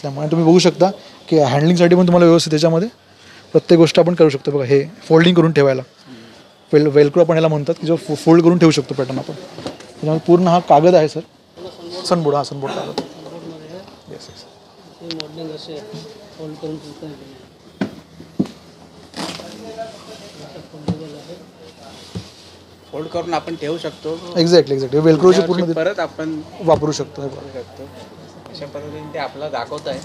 त्यामुळे तुम्ही बघू शकता की हँडलिंगसाठी पण तुम्हाला व्यवस्थित त्याच्यामध्ये प्रत्येक गोष्ट आपण करू शकतो. बघा हे फोल्डिंग करून ठेवायला वेलक्रो आपण याला म्हणतात की जो फोल्ड करून ठेवू शकतो पॅटर्न आपण. त्याच्यामुळे पूर्ण हा कागद आहे सर, सनबोर्ड. हा सनबोर्ड कागद. Yes yes. फोल्ड करून आपण ठेवू शकतो. एक्झॅक्टली वेलक्रोची पूर्ण परत आपण वापरू शकतो. अशा पद्धतीने ते आपल्याला दाखवत आहे.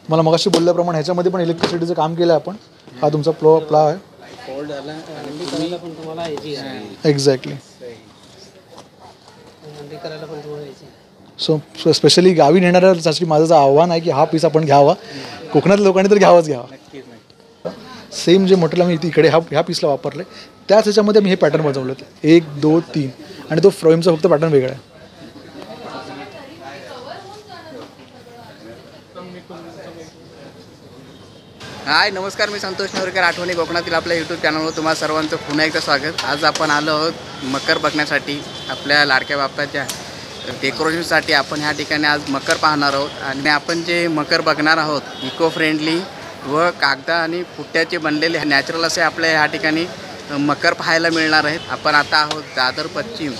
मला मगाशी बोलल्याप्रमाणे ह्याच्यामध्ये पण इलेक्ट्रिसिटीचं काम केलं आहे आपण. हा तुमचा प्ला आहे. फोल्ड झाला आणि करायला पण तुम्हाला इझी आहे. एक्झॅक्टली. करायला पण तुम्हाला इझी. सो स्पेशली गावी नेणाऱ्यासाठी माझं आव्हान आहे की हा पीस आपण घ्यावा. कोकणातल्या लोकांनी तर घ्यावाच घ्यावा. सेम जे मटेरियल आम्ही इकडे ह्या पीसला वापरले त्याच ह्याच्यामध्ये मी हे पॅटर्न बनवले. 1 2 3 आणि तो फ्रेमचा फक्त पॅटर्न वेगळा आहे. हाय नमस्कार, मी संतोष नवरकर. आठवणी कोकणातील आपल्या यूट्यूब चॅनलवर तुम्हाला सर्वांचं पुन्हा एकदा स्वागत. आज आपण आलो आहोत मकर बघण्यासाठी. आपल्या लाडक्या बाप्पाच्या डेकोरेशनसाठी आपण ह्या ठिकाणी आज मकर पाहणार आहोत. आणि आपण जे मकर बघणार आहोत इको फ्रेंडली व कागदा आणि पुट्ट्याचे बनलेले नॅचरल असे आपल्या ह्या ठिकाणी मकर पाहायला मिळणार आहेत. आपण आता आहोत दादर पश्चिम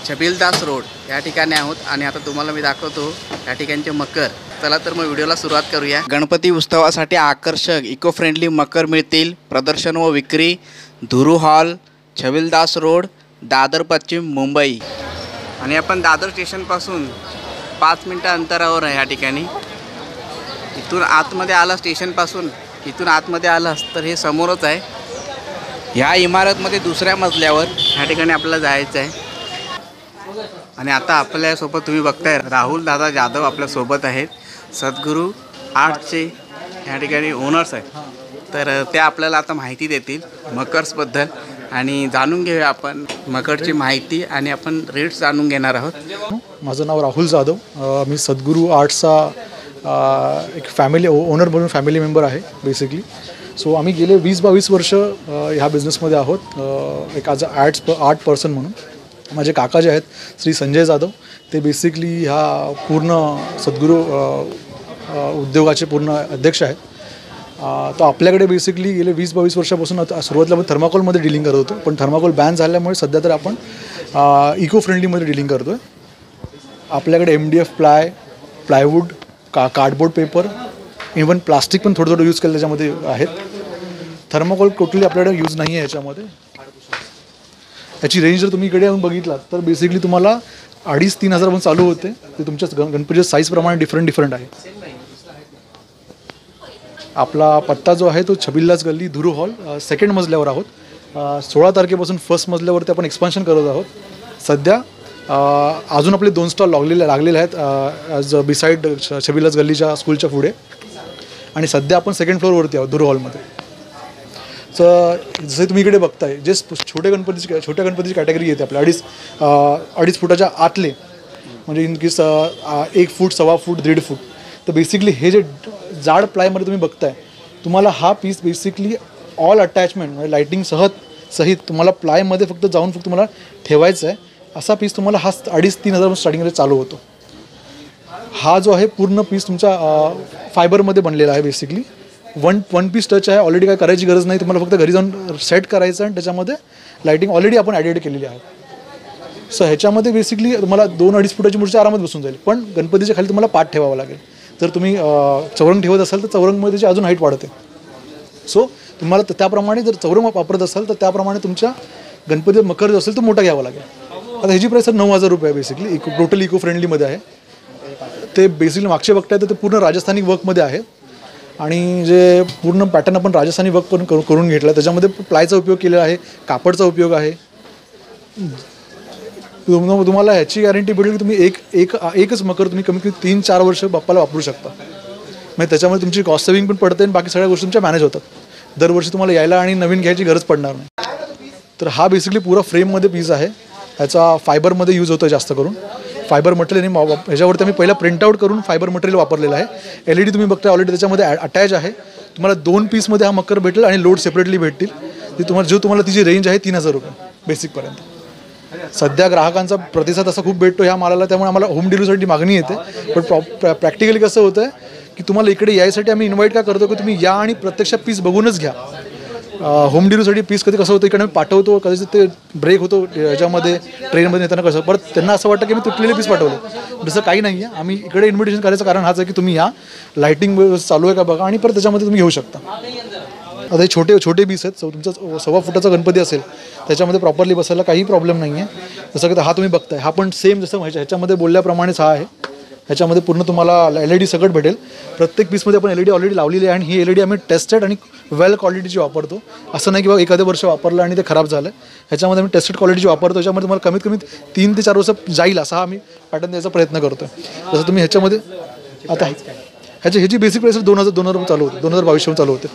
छबिलदास रोड या ठिकाणी आहोत आणि आता तुम्हाला मी दाखवतो या ठिकाणचे मकर. चला तर मग व्हिडिओला सुरुवात करूया. गणपती उत्सवासाठी आकर्षक इको फ्रेंडली मकर मिळतील. प्रदर्शन व विक्री धुरू हॉल, छबिलदास रोड, दादर पश्चिम, मुंबई. आणि आपण दादर स्टेशनपासून 5 मिनटं अंतरावर आहे या ठिकाणी. इथून आतमध्ये आला स्टेशनपासून इथून आतमध्ये आलास तर हे समोरच आहे. ह्या इमारतमध्ये दुसऱ्या मजल्यावर ह्या ठिकाणी आपल्याला जायचं आहे. आणि आता आपल्यासोबत तुम्ही बघताय राहुल दादा जाधव आपल्यासोबत आहेत. सद्गुरू आर्टचे ह्या ठिकाणी ओनर्स आहेत. तर ते आपल्याला आता माहिती देतील मकर्सबद्दल आणि जाणून घेऊया आपण मकरची माहिती आणि आपण रेट्स जाणून घेणार आहोत. माझं नाव राहुल जाधव. मी सद्गुरू आर्ट्सचा एक फॅमिली ओनर म्हणून फॅमिली मेंबर आहे बेसिकली. सो आम्ही गेले 20-22 वर्ष ह्या बिझनेसमध्ये आहोत एक ॲज अ आर्ट पर्सन म्हणून. माझे काका जे आहेत श्री संजय जाधव ते बेसिकली ह्या पूर्ण सद्गुरू उद्योगाचे पूर्ण अध्यक्ष आहेत. तर आपल्याकडे बेसिकली गेले 20-22 वर्षापासून आता सुरुवातीला आपण थर्माकोलमध्ये डीलिंग करत होतो, पण थर्माकोल बॅन झाल्यामुळे सध्या तर आपण इको फ्रेंडलीमध्ये डीलिंग करतो आहे. आपल्याकडे MDF plywood, cardboard paper, even plastic पण थोडं यूज केलं त्याच्यामध्ये आहेत. थर्माकोल टोटली आपल्याकडे यूज नाही आहे याच्यामध्ये. याची रेंज जर तुम्ही इकडे येऊन बघितलात तर बेसिकली तुम्हाला 2,500-3,000 हजारपासून चालू होते. ते तुमच्या गणपतीच्या साईजप्रमाणे डिफरंट आहे. आपला पत्ता जो आहे तो छबिलदास गल्ली धुरू हॉल 2nd मजल्यावर आहोत. 16 तारखेपासून 1st मजल्यावरती आपण एक्सपान्शन करत आहोत. सध्या अजून आपले 2 स्टॉल लागलेले आहेत बिसाईड छबिलदास गल्लीच्या स्कूलच्या पुढे. आणि सध्या आपण 2nd फ्लोअरवरती आहोत धुरू हॉलमध्ये. तर जसे तुम्ही इकडे बघताय जे छोट्या गणपतीची कॅटेगरी येते आपल्या 2.5 फुटाच्या आतले, म्हणजे इन केस 1 फूट, 1.25 फूट, 1.5 फूट. तर बेसिकली हे जे जाड प्लायमध्ये तुम्ही बघताय तुम्हाला हा पीस बेसिकली ऑल अटॅचमेंट म्हणजे लाईटिंग सहित तुम्हाला प्लायमध्ये फक्त तुम्हाला ठेवायचं आहे. असा पीस तुम्हाला हा 2,500-3,000 हजारपासून स्टार्टिंगमध्ये चालू होतो. हा जो आहे पूर्ण पीस तुमच्या फायबरमध्ये बनलेला आहे. बेसिकली वन पीस टच आहे. ऑलरेडी काय करायची गरज नाही. तुम्हाला फक्त घरी जाऊन सेट करायचं आणि त्याच्यामध्ये लाईटिंग ऑलरेडी आपण ॲडेड केलेली आहे. सो ह्याच्यामध्ये बेसिकली तुम्हाला 2-2.5 फुटाची मूर्ती आरामात बसून जाईल. पण गणपतीच्या खाली तुम्हाला पाठ ठेवावा लागेल. जर तुम्ही चौरंग ठेवत असाल तर चौरंगमध्ये त्याची अजून हाईट वाढते. सो तुम्हाला त्याप्रमाणे जर चौरंग वापरत असाल तर त्याप्रमाणे तुमच्या गणपती मकर जो असेल तो मोठा घ्यावा लागेल. आता ह्याची प्राईस 9,000 रुपये आहे. बेसिकली टोटल इको फ्रेंडलीमध्ये आहे. ते बेसिकली मागचे बघताय तर ते पूर्ण राजस्थानी वर्कमध्ये आहे. आणि जे पूर्ण पॅटर्न आपण राजस्थानी वर्क पण करून घेतला. त्याच्यामध्ये प्लायचा उपयोग केलेला आहे, कापडचा उपयोग आहे. तुम्हाला ह्याची गॅरंटी भेटेल की तुम्ही एकच मकर तुम्ही कमीत कमी 3-4 वर्ष बाप्पाला वापरू शकता. म्हणजे त्याच्यामुळे तुमची कॉस्ट सेविंग पण पडते आणि बाकी सगळ्या गोष्टी तुमच्या मॅनेज होतात. दरवर्षी तुम्हाला यायला आणि नवीन घ्यायची गरज पडणार नाही. तर हा बेसिकली पुरा फ्रेममध्ये पीस आहे. ह्याचा फायबरमध्ये यूज होतो जास्त करून. फायबर मटेरियल आणि ह्याच्यावरती आम्ही पहिला प्रिंटआउट करून फायबर मटेरियल वापरलेलं आहे. LED तुम्ही बघताय ऑलरेडी त्याच्यामध्ये अटॅच आहे. तुम्हाला 2 पीसमध्ये हा मकर भेटेल आणि लोड सेपरेटली भेटतील. तुम्हाला तिची रेंज आहे 3,000 रुपये बेसिकपर्यंत. सध्या ग्राहकांचा प्रतिसाद असा खूप भेटतो ह्या मालाला, त्यामुळे आम्हाला होम डिलिव्हरीसाठी मागणी येते. पण प्रॅक्टिकली कसं होतं आहे की तुम्हाला इकडे यायसाठी आम्ही इन्व्हाइट का करतो की तुम्ही या आणि प्रत्यक्ष पीस बघूनच घ्या. होम डिलिव्हरीसाठी पीस कधी कसं होतं, इकडे आम्ही पाठवतो, कदाचित ते ब्रेक होतो याच्यामध्ये ट्रेनमध्ये येताना कसं, परत त्यांना असं वाटतं की मी तुटलेले पीस पाठवले. तसं काही नाही आहे. आम्ही इकडे इन्व्हिटेशन करायचं कारण हाच आहे की तुम्ही या, लाईटिंग चालू आहे का बघा आणि परत त्याच्यामध्ये तुम्ही घेऊ शकता. आता हे छोटे पीस आहेत. तुमचा 1.25 फुटाचा गणपती असेल त्याच्यामध्ये प्रॉपरली बसायला काही प्रॉब्लेम नाही आहे. जसं की हा तुम्ही बघताय, हा पण सेम जसं ह्याच्यामध्ये बोलल्याप्रमाणेच हा आहे. ह्याच्यामध्ये पूर्ण तुम्हाला LED सगळं भेटेल. प्रत्येक पीसमध्ये आपण LED ऑलरेडी लावलेली आहे आणि ही LED आम्ही टेस्टेड आणि वेल क्वालिटीची वापरतो. असं नाही की बाबा एखादं वर्ष वापरलं आणि ते खराब झालं. ह्याच्यामध्ये आम्ही टेस्टेड क्वालिटीची वापरतो. ह्याच्यामध्ये तुम्हाला कमीत कमी 3 ते 4 वर्ष जाईल असा आम्ही पॅटर्न द्यायचा प्रयत्न करतो. जसं तुम्ही ह्याच्यामध्ये आता ह्याची बेसिक प्राईस 2,000 रुपये चालू होते, 2022 चालू होते.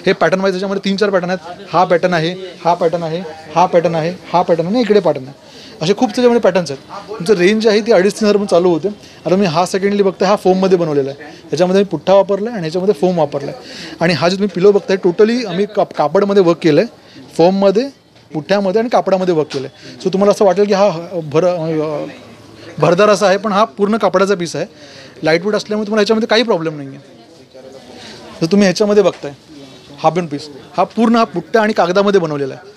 हे पॅटर्न वाईज त्याच्यामध्ये 3-4 पॅटर्न आहेत. हा पॅटर्न आहे, हा पॅटर्न आहे, हा पॅटर्न आहे, हा पॅटर्न आहे, इकडे पॅटर्न आहे. असे खूप त्याच्यामध्ये पॅटर्न्स आहेत. तुमचं रेंज आहे ती 2,500-3,000 रुपये चालू होते. आता मी हा सेकंडली बघताय, हा फोममध्ये बनवलेला आहे. ह्याच्यामध्ये मी पुठ्ठा वापरला आहे आणि ह्याच्यामध्ये फोम वापरला आहे. आणि हा जो तुम्ही पिलो बघताय टोटली आम्ही कापडमध्ये वर्क केलं आहे, फोममध्ये, पुठ्ठ्यामध्ये आणि कापडामध्ये वर्क केलं आहे. सो तुम्हाला असं वाटेल की हा भरदार असा आहे, पण हा पूर्ण कापडाचा पीस आहे. लाईटवेट असल्यामुळे तुम्हाला ह्याच्यामध्ये काही प्रॉब्लेम नाही आहे. तर तुम्ही ह्याच्यामध्ये बघताय हा पण पीस, हा पूर्ण हा पुठ्ठा आणि कागदामध्ये बनवलेला आहे.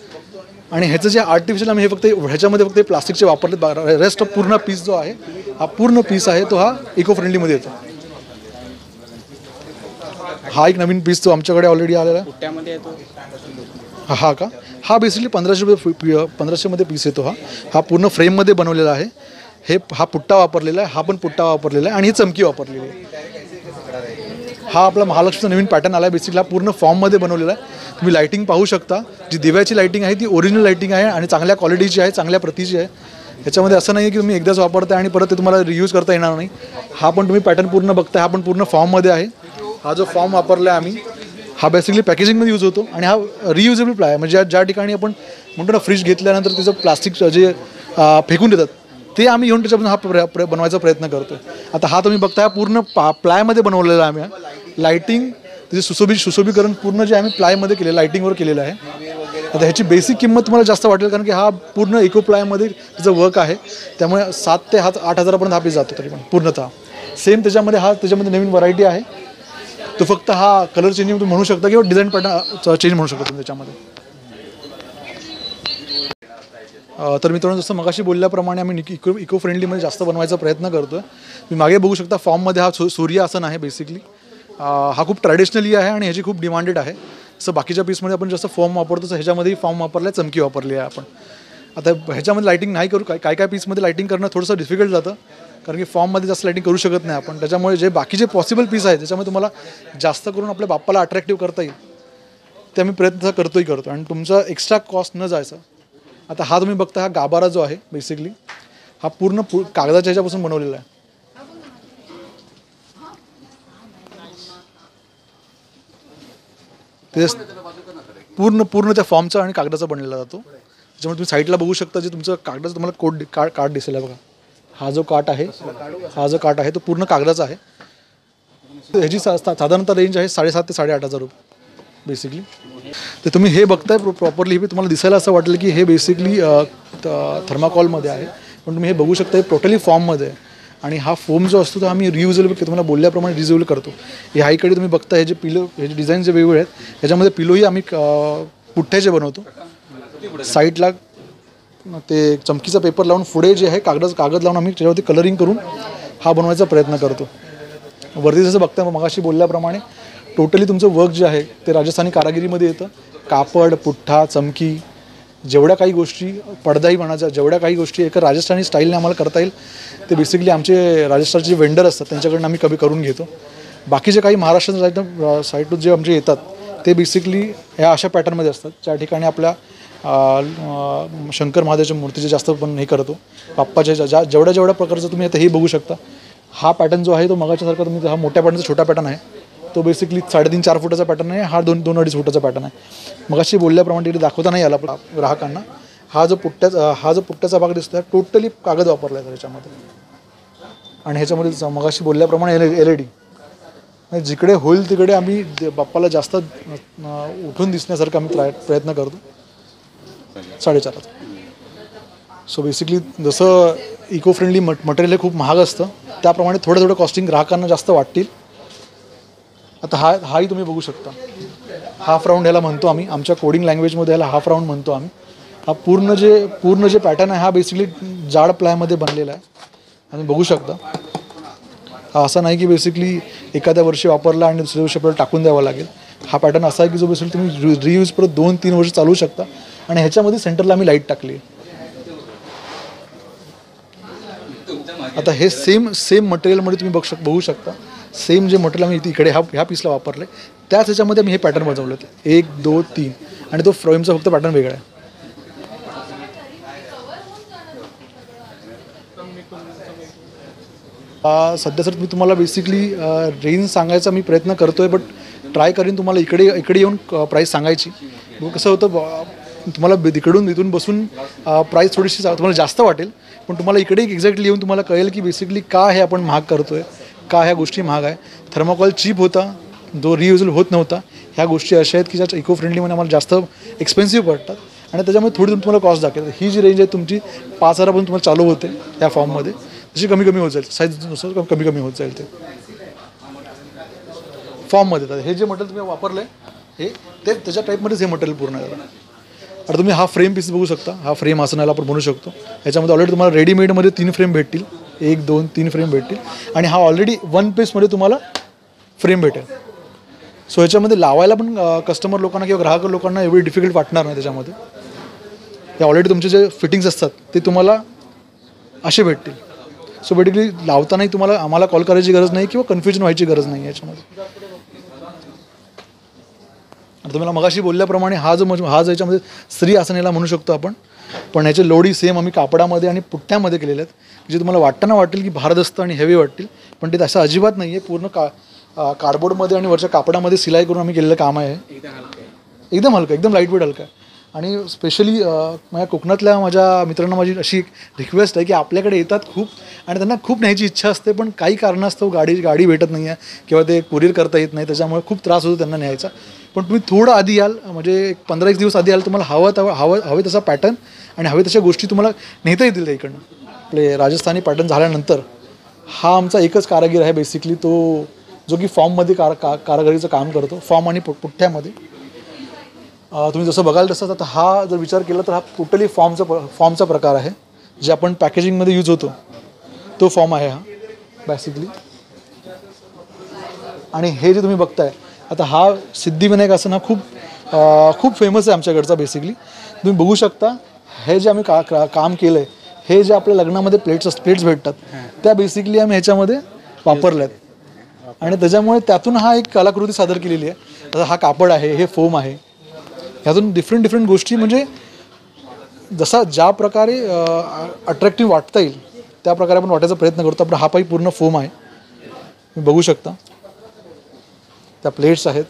आणि ह्याचं जे आर्टिफिशियल आम्ही हे फक्त ह्याच्यामध्ये फक्त प्लास्टिकचे वापरले. रेस्ट पूर्ण पीस जो आहे, हा पूर्ण पीस आहे तो हा इको फ्रेंडलीमध्ये येतो. हा एक नवीन पीस जो आमच्याकडे ऑलरेडी आलेला आहे. हा का, हा बेसिकली 1500 मध्ये पीस येतो. हा पूर्ण फ्रेममध्ये बनवलेला आहे. हा पुट्टा वापरलेला आहे, हा पण पुट्टा वापरलेला आहे आणि ही चमकी वापरलेली आहे. हा आपला महालक्ष्मीचा नवीन पॅटर्न आला आहे. बेसिकली हा पूर्ण फॉर्ममध्ये बनवलेला आहे. तुम्ही लाईटिंग पाहू शकता. जी दिव्याची लाईटिंग आहे ती ओरिजिनल लाईटिंग आहे आणि चांगल्या क्वालिटीची आहे, चांगल्या प्रतीची आहे. ह्याच्यामध्ये असं नाही आहे की तुम्ही एकदाच वापरताय आणि परत ते तुम्हाला रियूज करता येणार नाही. हा पण तुम्ही पॅटर्न पूर्ण बघताय, हा पण पूर्ण फॉर्ममध्ये आहे. हा जो फॉर्म वापरला आहे आम्ही, हा बेसिकली पॅकेजिंगमध्ये यूज होतो आणि हा रियुजेबल प्लाय आहे. म्हणजे ज्या ठिकाणी आपण म्हणतो ना फ्रीज घेतल्यानंतर त्याचं प्लास्टिक जे फेकून देतात ते आम्ही घेऊन त्याच्यापासून हा बनवायचा प्रयत्न करतो. आता हा तुम्ही बघताय पूर्ण प्लायमध्ये बनवलेला आहे आम्ही. लाईटिंग त्याचे सुशोभीकरण पूर्ण जे आम्ही प्लायमध्ये केलेलं, लाईटिंगवर केलेलं आहे. आता ह्याची बेसिक किंमत तुम्हाला जास्त वाटेल कारण की हा पूर्ण इको प्लायमध्ये त्याचं वर्क आहे. त्यामुळे 7 ते 8 हजारापर्यंत हा पीस जातो तरी पण पूर्णतः. सेम त्याच्यामध्ये नवीन व्हरायटी आहे. तो फक्त हा कलर चेंजिंग तुम्ही म्हणू शकता किंवा डिझाईन पॅटर्न चेंज म्हणू शकता तुम्ही त्याच्यामध्ये. तर मित्रांनो, जसं मगाशी बोलल्याप्रमाणे आम्ही इको फ्रेंडलीमध्ये जास्त बनवायचा प्रयत्न करतो आहे. तुम्ही मागे बघू शकता फॉर्ममध्ये हा सूर्य आसन आहे. बेसिकली हा खूप ट्रॅडिशनली आहे आणि ह्याची खूप डिमांडेड आहे. जसं बाकीच्या पीसमध्ये आपण जसं फॉर्म वापरतो तसं ह्याच्यामध्येही फॉर्म वापरला आहे, चमकी वापरली आहे आपण. आता ह्याच्यामध्ये लाईटिंग नाही करू, काय पीसमध्ये लाईटिंग करणं थोडंसं डिफिकल्ट जातं कारण की फॉर्ममध्ये जास्त लाईटिंग करू शकत नाही आपण. त्याच्यामुळे जे बाकीचे पॉसिबल पीस आहेत त्याच्यामध्ये तुम्हाला जास्त करून आपल्या बाप्पाला अट्रॅक्टिव्ह करता येईल ते आम्ही प्रयत्न करतो आणि तुमचा एक्स्ट्रा कॉस्ट न जायचा. आता हा तुम्ही बघता, हा गाभारा जो आहे बेसिकली हा पूर्ण कागदाच्या ह्याच्यापासून बनवलेला आहे. ते पूर्ण त्या फॉर्मचा आणि कागदाचा बनलेला जातो. त्याच्यामुळे तुम्ही साईडला बघू शकता जे तुमचं कागदाचं तुम्हाला कार्ड दिसेल बघा. हा जो काट आहे तो पूर्ण कागदाचा आहे. ह्याची साधारणतः रेंज आहे 7,500 ते 8,500 रुपये बेसिकली. तर तुम्ही हे बघताय प्रॉपरली, हे तुम्हाला दिसायला असं वाटेल की हे बेसिकली थर्माकॉलमध्ये आहे, पण तुम्ही हे बघू शकता हे टोटली फॉर्ममध्ये आहे. आणि हा फोम जो असतो तो आम्ही रियुजेबल तुम्हाला बोलल्याप्रमाणे रियुजेबल करतो. ह्या इकडे तुम्ही बघता हे जे पिलो, हे जे डिझाईन जे वेगवेगळे आहेत ह्याच्यामध्ये पिलोही आम्ही पुठ्ठ्याचे बनवतो. साईडला ते चमकीचा पेपर लावून पुढे जे आहे कागद लावून आम्ही त्याच्यावरती कलरिंग करून हा बनवायचा प्रयत्न करतो. वरती जसं बघता मगाशी बोलल्याप्रमाणे टोटली तुमचं वर्क जे आहे ते राजस्थानी कारागिरीमध्ये येतं. कापड, पुठ्ठा, चमकी, जेवढ्या काही गोष्टी, पडदाही म्हणायच्या, जेवढ्या काही गोष्टी एका राजस्थानी स्टाईलने आम्हाला करता येईल ते बेसिकली आमचे राजस्थानचे जे वेंडर असतात त्यांच्याकडून आम्ही करून घेतो. बाकीचे काही महाराष्ट्र साईडून जे आमचे येतात ते बेसिकली ह्या अशा पॅटर्नमध्ये असतात ज्या ठिकाणी आपल्या शंकर महादेवच्या मूर्तीचे जास्त पण हे करतो. बाप्पाच्या जेवढ्या प्रकारचं तुम्ही आता हे बघू शकता. हा पॅटर्न जो आहे तो मगाच्यासारखा तुम्ही हा मोठ्या पॅटर्नचा छोटा पॅटर्न आहे. तो बेसिकली 3.5-4 फुटाचा पॅटर्न आहे. हा 2-2.5 फुटाचा पॅटर्न आहे. मगाशी बोलल्याप्रमाणे तिथे दाखवता नाही आला ग्राहकांना. हा जो पुट्ट्याचा भाग दिसतो टोटली कागद वापरला आहे त्याच्यामध्ये. आणि ह्याच्यामध्ये मगाशी बोलल्याप्रमाणे LED जिकडे होईल तिकडे आम्ही बाप्पाला जास्त उठून दिसण्यासारखं आम्ही प्रयत्न करतो. 4.5 सो बेसिकली जसं इको फ्रेंडली मटेरियल हे खूप महाग असतं त्याप्रमाणे थोडं थोडं कॉस्टिंग ग्राहकांना जास्त वाटतील. आता हाही तुम्ही बघू शकता. हाफ राऊंड ह्याला म्हणतो आम्ही, आमच्या कोडिंग लँग्वेजमध्ये ह्याला हाफ राऊंड म्हणतो आम्ही. हा पूर्ण जे पॅटर्न आहे हा बेसिकली जाड प्लायमध्ये बनलेला आहे. आणि बघू शकता हा असा नाही की बेसिकली एखाद्या वर्षी वापरला आणि दुसऱ्या वर्षी आपल्याला टाकून द्यावा लागेल. हा पॅटर्न असा आहे की जो बेसिकली तुम्ही रियूज परत 2-3 वर्ष चालवू शकता. आणि ह्याच्यामध्ये सेंटरला आम्ही लाईट टाकली आहे. आता हे सेम मटेरियलमध्ये तुम्ही बघू शकता. सेम जे मटेरियल आम्ही इकडे ह्या पीसला वापरलं आहे त्याच ह्याच्यामध्ये आम्ही हे पॅटर्न बजवलं आहे. 1, 2, 3 आणि तो फ्रेमचा फक्त पॅटर्न वेगळा आहे. सध्या सर मी तुम्हाला बेसिकली रेंज सांगायचा मी प्रयत्न करतो आहे, बट ट्राय करीन तुम्हाला इकडे येऊन प्राईस सांगायची. कसं होतं तुम्हाला इथून बसून प्राईस थोडीशी तुम्हाला जास्त वाटेल, पण तुम्हाला इकडे एक्झॅक्टली येऊन तुम्हाला कळेल की बेसिकली का हे आपण महाग करतो आहे, का ह्या गोष्टी महाग आहे. थर्माकॉल चीप होता, जो रियुजेबल होत नव्हता. ह्या गोष्टी अशा आहेत की ज्या इको फ्रेंडलीमध्ये आम्हाला जास्त एक्सपेन्सिव्ह पडतात आणि त्याच्यामुळे थोडी तुम्हाला कॉस्ट दाखवते. ही जी रेंज आहे तुमची 5,000पर्यंत तुम्हाला चालू होते ह्या फॉर्ममध्ये. तशी कमी होत जाईल, साईजनुसार कमी होत जाईल ते फॉर्ममध्ये. हे जे मटेरियल तुम्ही वापरलं आहे ते त्याच्या टाईपमध्येच हे मटेरियल पूर्ण आहे. आता तुम्ही हा फ्रेम पीस बघू शकता. हा फ्रेम आसनाला आपण बनवू शकतो. याच्यामध्ये ऑलरेडी तुम्हाला रेडीमेडमध्ये 3 फ्रेम भेटतील. 1, 2, 3 फ्रेम भेटतील आणि हा ऑलरेडी 1 पीसमध्ये तुम्हाला फ्रेम भेटेल. सो ह्याच्यामध्ये लावायला पण कस्टमर लोकांना किंवा ग्राहक लोकांना एवढी डिफिकल्ट वाटणार नाही. त्याच्यामध्ये हे ऑलरेडी तुमचे जे फिटिंग्स असतात ते तुम्हाला असे भेटतील. सो बेसिकली लावतानाही तुम्हाला आम्हाला कॉल करायची गरज नाही किंवा कन्फ्युजन व्हायची गरज नाही याच्यामध्ये. आता तुम्हाला मगाशी बोलल्याप्रमाणे हा जो याच्यामध्ये स्त्री आसन याला म्हणू शकतो आपण, पण ह्याचे लोडी सेम आम्ही कापडामध्ये आणि पुठ्ठ्यामध्ये केलेले आहेत. जे तुम्हाला वाटेल की भारदस्त आणि हेवी वाटतील, पण ते तसं अजिबात नाही आहे. पूर्ण कार्डबोर्डमध्ये आणि वरच्या कापडामध्ये सिलाई करून आम्ही केलेलं काम आहे. एकदम हलकं, एकदम लाईटवेट हलकं आहे. आणि स्पेशली माझ्या कोकणातल्या माझ्या मित्रांना माझी अशी एक रिक्वेस्ट आहे की आपल्याकडे येतात खूप आणि त्यांना खूप न्यायची इच्छा असते, पण काही कारणास्तव गाडी भेटत नाही आहे किंवा ते कुरिअर करता येत नाही. त्याच्यामुळे खूप त्रास होतो त्यांना न्यायचा. पण तुम्ही थोडं आधी याल, म्हणजे 15-1 दिवस आधी याल, तुम्हाला हवे तसा पॅटर्न आणि हवे तशा गोष्टी तुम्हाला नेता येतील त्या इकडनं. आपले राजस्थानी पॅटर्न झाल्यानंतर हा आमचा एकच कारागीर आहे बेसिकली, तो जो की फॉर्ममध्ये कारागिरीचं काम करतो, फॉर्म आणि पुठ्ठ्यामध्ये. तुम्ही जसं बघाल तसंच. आता हा जर विचार केला तर हा टोटली फॉर्मचा प्रकार आहे. जे आपण पॅकेजिंगमध्ये यूज होतो तो फॉर्म आहे हा बेसिकली. आणि हे जे तुम्ही बघताय आता हा सिद्धिविनायक आसन हा खूप फेमस आहे आमच्याकडचा बेसिकली. तुम्ही बघू शकता हे जे आम्ही काम केलं आहे, हे जे आपल्या लग्नामध्ये प्लेट्स भेटतात त्या बेसिकली आम्ही ह्याच्यामध्ये वापरल्या आहेत आणि त्याच्यामुळे त्यातून हा एक कलाकृती सादर केलेली आहे. आता हा कापड आहे, हे फोम आहे, ह्यातून डिफरंट गोष्टी म्हणजे ज्या प्रकारे अट्रॅक्टिव्ह वाटता येईल त्या प्रकारे आपण वाटायचा प्रयत्न करतो. आपण हा पाई पूर्ण फोम आहे, तुम्ही बघू शकता. त्या प्लेट्स आहेत.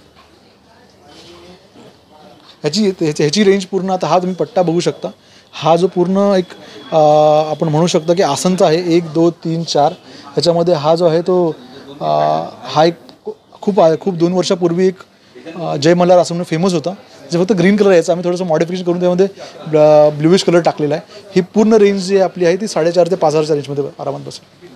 ह्याची रेंज पूर्ण, आता हा तुम्ही पट्टा बघू शकता. हा जो पूर्ण एक आपण म्हणू शकता की आसनचा आहे. 1, 2, 3, 4 ह्याच्यामध्ये हा जो आहे तो हा एक खूप 2 वर्षापूर्वी एक जय मल्हार आसन म्हणून फेमस होता. जे फक्त ग्रीन कलर यायचं, आम्ही थोडंसं मॉडिफिकेशन करून त्यामध्ये ब्ल्यूइश कलर टाकलेला आहे. ही पूर्ण रेंज जी आपली आहे ती 4,500 ते 5,000च्या रेंजमध्ये आरामात बसेल.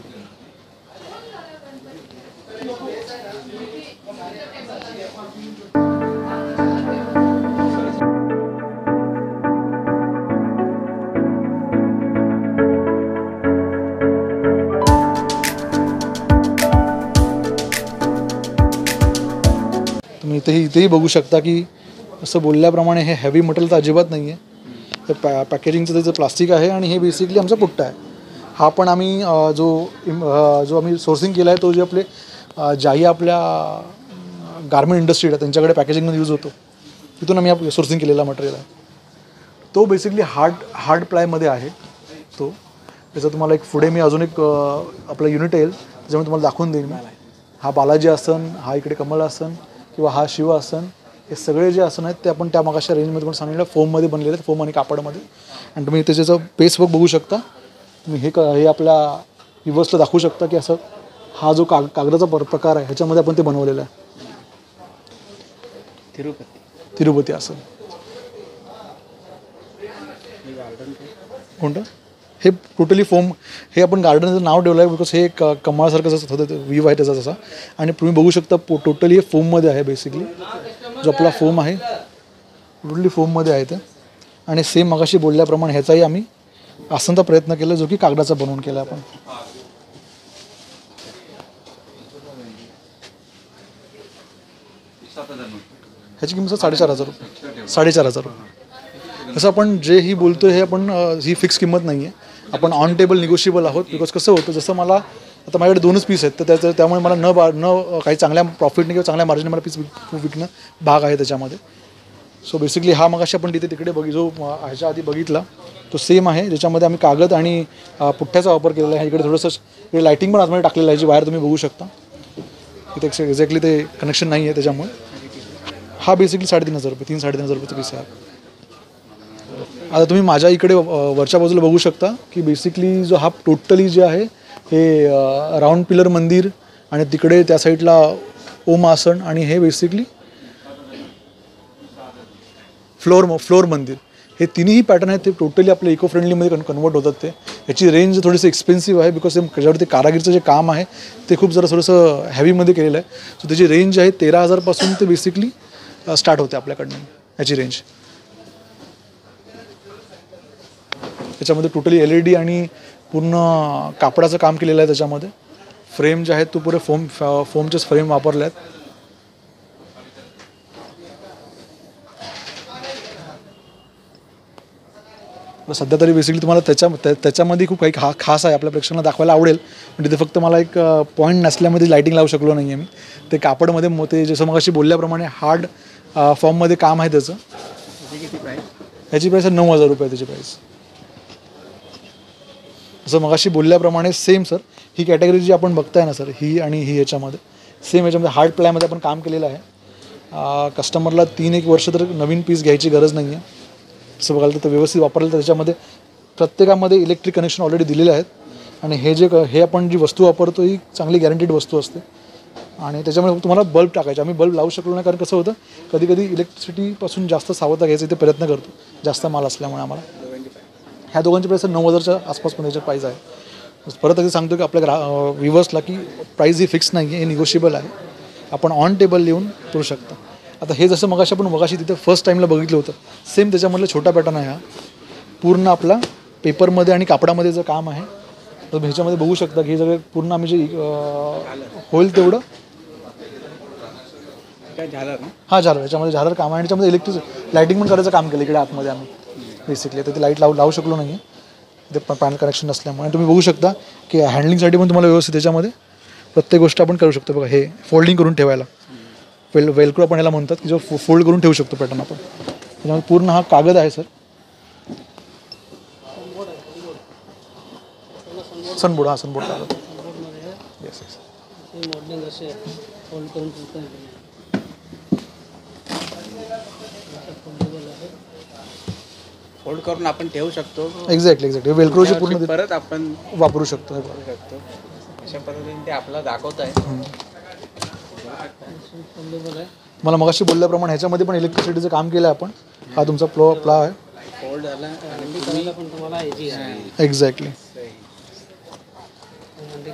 तुम्ही इथेही बघू शकता की असं बोलल्याप्रमाणे हे हेवी मटेरियल तर अजिबात नाही आहे. हे पॅकेजिंगचं त्याचं प्लास्टिक आहे आणि हे बेसिकली आमचा पुट्टा आहे. हा पण आम्ही जो आम्ही सोर्सिंग केला आहे तो जे आपले ज्याही आपल्या गारमेंट इंडस्ट्री आहे त्यांच्याकडे पॅकेजिंगमध्ये यूज होतो तिथून आम्ही सोर्सिंग केलेला मटेरियल आहे. तो बेसिकली हार्ड प्लायमध्ये आहे. तो त्याचं तुम्हाला एक पुढे मी अजून एक आपलं युनिट येईल त्याच्यामुळे तुम्हाला दाखवून देईन मी. हा बालाजी आसन, हा इकडे कमल आसन किंवा हा शिव आसन, हे सगळे जे आसन आहेत ते आपण त्या मागाच्या रेंजमध्ये पण सांगितलं फोममध्ये बनलेले आहेत, फोम आणि कापडामध्ये. आणि तुम्ही त्याच्याचं पेसवर्क बघू शकता. तुम्ही हे आपल्या व्ह्यूअर्सला दाखवू शकता की असं हा जो कागदाचा प्रकार आहे ह्याच्यामध्ये आपण ते बनवलेलं आहे. तिरुपती आसन कोणतं हे टोटली फोम, हे आपण गार्डनचं नाव ठेवलं आहे बिकॉज हे एक कमाळसारखं जसं होतं व्ह्यू आहे त्याचा तसा. आणि तुम्ही बघू शकता टोटली हे फोममध्ये आहे बेसिकली. जो आपला फोम आहे टोटली फोममध्ये आहे ते. आणि सेम मगाशी बोलल्याप्रमाणे ह्याचाही आम्ही असांचा प्रयत्न केला जो की कागदाचा बनवून केला आपण. ह्याची किंमत 4,500 रुपये. 4,500 रुपये. असं आपण जे ही बोलतो हे आपण ही फिक्स किंमत नाही आहे. आपण ऑन टेबल निगोशिएबल आहोत. बिकॉज कसं होतं, जसं मला आता माझ्याकडे 2च पीस आहेत तर त्यामुळे मला न काही चांगल्या प्रॉफिटने किंवा चांगल्या मार्जिन मला पीस विकणं भाग आहे त्याच्यामध्ये. सो बेसिकली हा मगाशी आपण तिकडे जो ह्याच्या आधी बघितला तो सेम आहे, ज्याच्यामध्ये आम्ही कागद आणि पुठ्ठ्याचा वापर केलेला आहे. इकडे थोडंसं इकडे लायटिंग पण आतमध्ये टाकलेलं आहे, जी वायर तुम्ही बघू शकता. इथे एक्झॅक्टली ते कनेक्शन नाही आहे त्याच्यामुळे. हा बेसिकली 3,500 रुपये, 3-3,500 रुपयाचा पीस आहे. आता तुम्ही माझ्या इकडे वरच्या बाजूला बघू शकता की बेसिकली जो हा टोटली जे आहे हे राऊंड पिलर मंदिर आणि तिकडे त्या साईडला ओम आसन आणि हे बेसिकली फ्लोअर मंदिर, हे तिन्ही पॅटर्न आहेत ते टोटली आपल्या इको फ्रेंडलीमध्ये कन्वर्ट होतात. ते ह्याची रेंज थोडीशी एक्सपेन्सिव्ह आहे बिकॉज त्याच्यावरती कारागीरचं जे काम आहे ते खूप जरा थोडंसं हेवीमध्ये केलेलं आहे. सो त्याची रेंज आहे 13,000 ते बेसिकली स्टार्ट होते आपल्याकडनं ह्याची रेंज. त्याच्यामध्ये टोटली LED आणि पूर्ण कापडाचं काम केलेलं आहे. त्याच्यामध्ये फ्रेम जे आहेत तो पुरे फोमचेच फ्रेम वापरले आहेत. सध्या तरी बेसिकली तुम्हाला त्याच्यामध्ये खूप काही खास आहे आपल्या प्रेक्षकांना दाखवायला आवडेल. पण तिथे फक्त मला एक पॉईंट नसल्यामध्ये लाईटिंग लावू शकलो नाही आहे मी. ते कापडमध्ये ते जसं मग अशी बोलल्याप्रमाणे हार्ड फॉर्ममध्ये काम आहे त्याचं. किती प्राईस? ह्याची प्राईस आहे 9,000 रुपये त्याची प्राईस. जसं मगाशी बोलल्याप्रमाणे सेम सर ही कॅटेगरी जी आपण बघताय ना सर, ही आणि ही ह्याच्यामध्ये सेम ह्याच्यामध्ये हार्ड प्लायमध्ये आपण काम केलेलं आहे. कस्टमरला 3-1 वर्ष तर नवीन पीस घ्यायची गरज नाही आहे. असं बघायला तर व्यवस्थित वापरलं तर त्याच्यामध्ये प्रत्येकामध्ये इलेक्ट्रिक कनेक्शन ऑलरेडी दिलेले आहेत. आणि हे आपण जी वस्तू वापरतो ही चांगली गॅरंटीड वस्तू असते. आणि त्याच्यामुळे तुम्हाला बल्ब टाकायचे, आम्ही बल्ब लावू शकलो नाही कारण कसं होतं कधी कधी इलेक्ट्रिसिटीपासून जास्त सावध घ्यायचं ते प्रयत्न करतो जास्त माल असल्यामुळे आम्हाला. ह्या दोघांची प्राईस 9,000च्या आसपासमध्ये याची प्राईस आहे. परत अगदी सांगतो की आपल्या व्ह्युअर्सला की प्राईस ही फिक्स नाही आहे, हे निगोशिएबल आहे. आपण ऑन टेबल लिहून करू शकता. आता हे जसं मगाशी तिथे फर्स्ट टाईमला बघितलं होतं सेम त्याच्यामधलं छोटा पॅटर्न आहे. हा पूर्ण आपला पेपरमध्ये आणि कापडामध्ये जर काम आहे तर ह्याच्यामध्ये बघू शकता की हे सगळे पूर्ण आम्ही जे होईल तेवढं झालं. हां झालं. याच्यामध्ये झालं काम आहे आणि त्याच्यामध्ये इलेक्ट्रिक लाईटिंग पण करायचं काम केलं इकडे आतमध्ये आम्ही बेसिकली. तर ते लाईट लावू शकलो नाही आहे ते पॅनल कनेक्शन नसल्यामुळे. तुम्ही बघू शकता की हँडलिंगसाठी पण तुम्हाला व्यवस्थित त्याच्यामध्ये प्रत्येक गोष्ट आपण करू शकतो. बघा हे फोल्डिंग करून ठेवायला वेलक्रो आपण याला म्हणतात की जो फोल्ड करून ठेवू शकतो पॅटर्न आपण. त्याच्यामध्ये पूर्ण हा कागद आहे सर, सनबोर्ड. हा सनबोर्ड कागद. Yes yes. फोल्ड करून आपण ठेवू शकतो. एक्झॅक्टली वेलक्रोची पूर्ण परत आपण वापरू शकतो. अशा पद्धतीने ते आपल्याला दाखवत आहे. मला मगाशी बोलल्याप्रमाणे ह्याच्यामध्ये पण इलेक्ट्रिसिटीचं काम केलं आहे आपण. हा तुमचा प्ला आहे. फोल्ड झाला आणि करायला पण तुम्हाला यायची आहे. एक्झॅक्टली.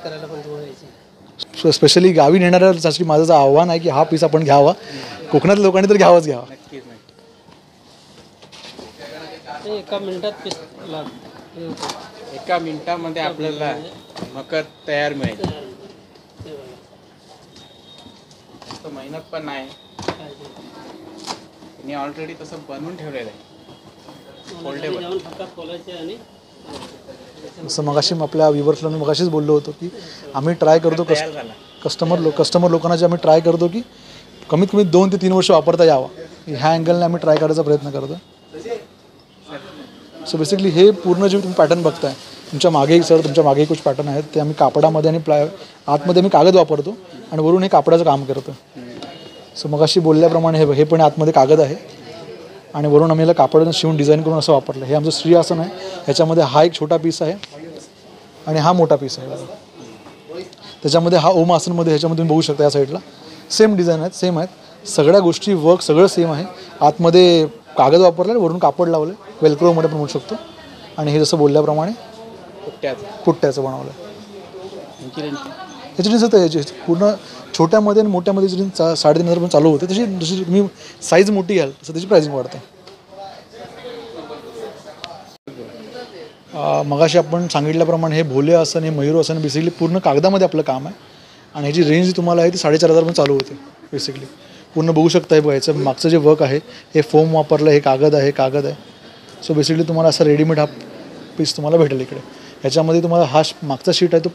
करायला पण स्पेशली गावी नेणाऱ्यासाठी माझं असं आव्हान आहे की हा पीस आपण घ्यावा. कोकणातल्या लोकांनी तर घ्यावाच घ्यावा. नक्कीच नाही. एका मिनिटामध्ये आपल्याला मकर तयार मिळेल. मेहनत पण नाही. त्यांनी ऑलरेडी तसं बनवून ठेवलेलं आहे फोल्डेबल. असं मगाशी आपल्या व्ह्युअर्सला मी मगाशीच बोललो होतो की आम्ही ट्राय करतो कस्टमर लोकांना जे आम्ही ट्राय करतो की कमीत कमी 2 ते 3 वर्ष वापरता यावा. ह्या अँगलने आम्ही ट्राय करायचा प्रयत्न करतो. सो बेसिकली हे पूर्ण जे तुम्ही पॅटर्न बघताय तुमच्या मागे कुछ पॅटर्न आहेत ते आम्ही कापडामध्ये आणि आतमध्ये आम्ही कागद वापरतो आणि वरून हे कापडाचं काम करतो. सो मगाशी बोलल्याप्रमाणे हे पण आतमध्ये कागद आहे आणि वरून आम्ही याला कापडानं शिवून डिझाईन करून असं वापरलं. हे आमचं श्री आसन आहे. ह्याच्यामध्ये हा एक छोटा पीस आहे आणि हा मोठा पीस आहे. त्याच्यामध्ये हा ओम आसनमध्ये ह्याच्यामध्ये तुम्ही बघू शकता या साईडला सेम डिझाईन आहेत, सेम आहेत. सगळ्या गोष्टी वर्क सगळं सेम आहे. आतमध्ये कागद वापरला, वरून कापड लावलं, वेलक्रोमध्ये पण म्हणू शकतो. आणि हे जसं बोलल्याप्रमाणे पुट्ट्याचं बनवलं आहे. याची रेंज आता याची पूर्ण छोट्यामध्ये आणि मोठ्यामध्ये जी रेंज 3,500 पण चालू होते, तशी जशी तुम्ही साईज मोठी घ्याल तसं त्याची प्राइसिंग वाढते. मगाशी आपण सांगितल्याप्रमाणे हे भोले आसन, हे मयूर आसन बेसिकली पूर्ण कागदामध्ये आपलं काम आहे आणि ह्याची रेंज जी तुम्हाला आहे ती 4,500 पण चालू होते बेसिकली. पूर्ण बघू शकता हे बघायचं मागचं जे वर्क आहे हे फोम वापरलं, हे कागद आहे. सो बेसिकली तुम्हाला असं रेडीमेड हा पीस तुम्हाला भेटेल इकडे. ह्याच्यामध्ये तुम्हाला हा मागचा शीट आहे तो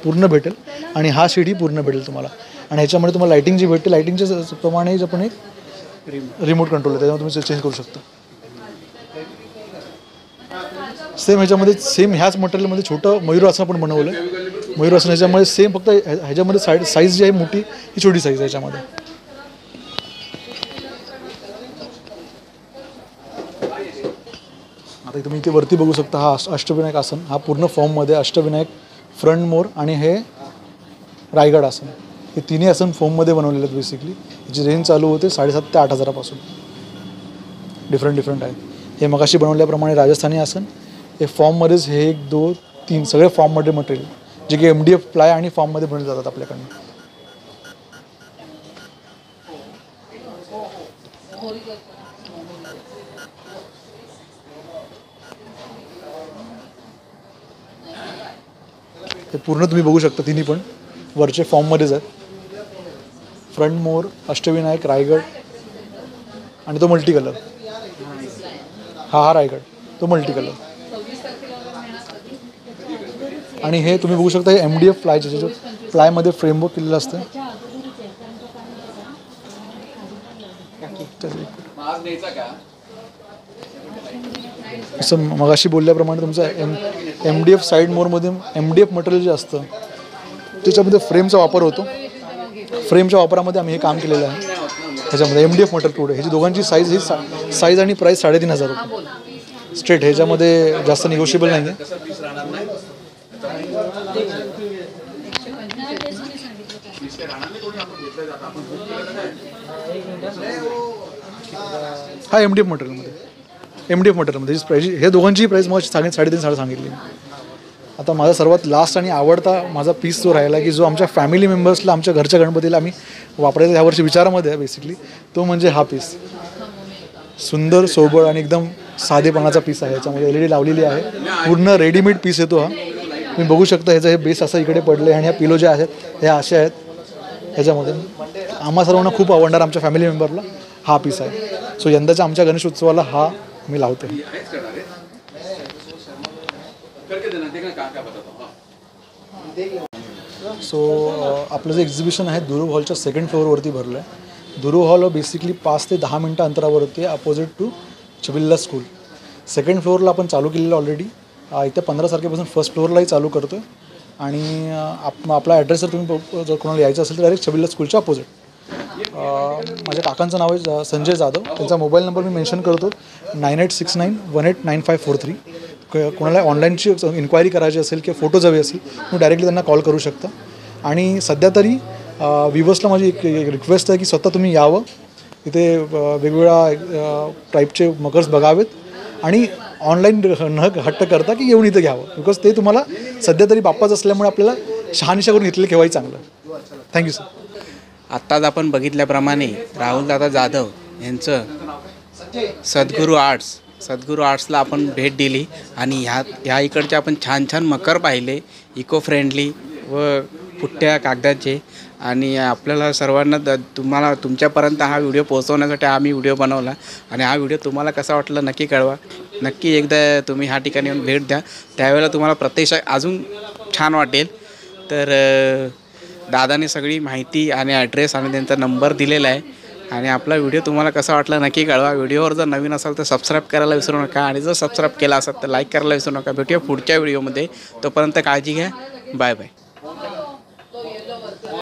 पूर्ण भेटेल आणि हा शीटही पूर्ण भेटेल तुम्हाला. आणि ह्याच्यामध्ये तुम्हाला लायटिंग जी भेटते, लायटिंगच्या प्रमाणे आपण एक रिमोट कंट्रोल आहे त्याच्यामध्ये तुम्ही चेंज करू शकता. सेम ह्याच्यामध्ये सेम ह्याच मटेरियलमध्ये छोटं मयूरासन आपण बनवलं आहे. मयूरासन ह्याच्यामध्ये सेम फक्त ह्याच्यामध्ये साईज जी आहे मोठी ही छोटी साईज आहे ह्याच्यामध्ये. आता तुम्ही इथे वरती बघू शकता हा अष्टविनायक आसन, हा पूर्ण फॉर्ममध्ये अष्टविनायक, फ्रंट मोर आणि हे रायगड आसन, हे तिन्ही आसन फॉर्ममध्ये बनवलेले आहेत बेसिकली. याची रेंज चालू होते 7,500 ते 8,000 पासून. डिफरंट आहेत. हे मगाशी बनवल्याप्रमाणे राजस्थानी आसन, हे फॉर्ममध्येच हे 1, 2, 3 सगळे फॉर्ममध्ये मटेरियल जे की MDF प्लाय आणि फॉर्ममध्ये बनवले जातात आपल्याकडनं. हे पूर्ण तुम्ही बघू शकता तिन्ही पण वरचे फॉर्ममध्येच आहेत. फ्रंट मोर, अष्टविनायक, रायगड आणि तो मल्टी कलर. हा रायगड, तो मल्टी कलर. आणि हे तुम्ही बघू शकता हे MDF प्लायचे जे प्लायमध्ये फ्रेमवर्क केलेलं असतं. असं मगाशी बोलल्याप्रमाणे तुमचं MDF साईड मोरमध्ये MDF मटेरियल जे असतं त्याच्यामध्ये फ्रेमचा वापर होतो. फ्रेमच्या वापरामध्ये आम्ही हे काम केलेलं आहे. ह्याच्यामध्ये MDF मटेरियल पुढे ह्याची दोघांची साईज ही साईज आणि प्राईस 3,500 रुपये स्ट्रेट. ह्याच्यामध्ये जास्त निगोशिएबल नाही आहे. हा MDF मटेरियलमध्ये प्राईज हे दोघांची प्राईस मग 3,500 सांगितली. आता माझा सर्वात लास्ट आणि आवडता माझा पीस जो राहिला की जो आमच्या फॅमिली मेंबर्सला आमच्या घरच्या गणपतीला आम्ही वापरायचा ह्यावर्षी विचारामध्ये आहे बेसिकली, तो म्हणजे हा पीस. सुंदर, सोबळ आणि एकदम साधेपणाचा पीस आहे. याच्यामध्ये LED लावलेली आहे. पूर्ण रेडीमेड पीस येतो हा. तुम्ही बघू शकता ह्याचं हे बेस असं इकडे पडले आणि ह्या पिलो ज्या आहेत ह्या अशा आहेत. ह्याच्यामध्ये आम्हा सर्वांना खूप आवडणार आमच्या फॅमिली मेंबरला हा पीस आहे. सो यंदाच्या आमच्या गणेश उत्सवाला हा मी लावते. सो आपलं जे एक्झिबिशन आहे दुरू हॉलच्या 2nd फ्लोअरवरती भरलं आहे. दुरू हॉल बेसिकली 5 ते 10 मिनटं अंतरावरती अपोजिट टू छबिल्ला स्कूल. 2nd फ्लोअरला आपण चालू केलेलं ऑलरेडी. इथे 15 तारखेपासून 1st फ्लोअरलाही चालू करतो आहे. आणि आपला ॲड्रेस जर तुम्ही जर कोणाला यायचं असेल तर डायरेक्ट छबिल्ला स्कूलच्या अपोजिट. माझ्या काकांचं नाव आहे संजय जाधव. त्यांचा मोबाईल नंबर मी मेन्शन करतो 9869189543. कोणाला ऑनलाईनची इन्क्वायरी करायची असेल किंवा फोटोज हवे असेल तुम्ही डायरेक्टली त्यांना कॉल करू शकता. आणि सध्या तरी व्ह्युअर्सला माझी एक रिक्वेस्ट आहे की स्वतः तुम्ही यावं इथे, वेगवेगळ्या टाईपचे मकर्स बघावेत आणि ऑनलाईन न हट्ट करता की येऊन इथं घ्यावं. बिकॉज ते तुम्हाला सध्या तरी बाप्पाच असल्यामुळे आपल्याला शहानिशा करून घेतलेलं केव्हाही चांगलं. Thank you sir. आत्ताच आपण बघितल्याप्रमाणे राहुलदादा जाधव यांचं सद्गुरू आर्ट्सला आपण भेट दिली आणि ह्या इकडचे आपण छान मकर पाहिले, इको फ्रेंडली व पुट्ट्या कागदाचे. आणि आपल्याला सर्वांना तुम्हाला तुमच्यापर्यंत हा व्हिडिओ पोहोचवण्यासाठी आम्ही व्हिडिओ बनवला. आणि हा व्हिडिओ तुम्हाला कसा वाटला नक्की कळवा. नक्की एकदा तुम्ही ह्या ठिकाणी येऊन भेट द्या, त्यावेळेला तुम्हाला प्रत्यक्ष अजून छान वाटेल. तर दादाने सगळी माहिती आणि ॲड्रेस आणि त्यांचा नंबर दिलेला आहे. आणि आपला व्हिडिओ तुम्हाला कसा वाटला नक्की कळवा. व्हिडिओवर जर नवीन असाल तर सबस्क्राईब करायला विसरू नका आणि जर सबस्क्राईब केला असेल तर लाईक करायला विसरू नका. भेटूया पुढच्या व्हिडिओमध्ये. तोपर्यंत काळजी घ्या. Bye bye.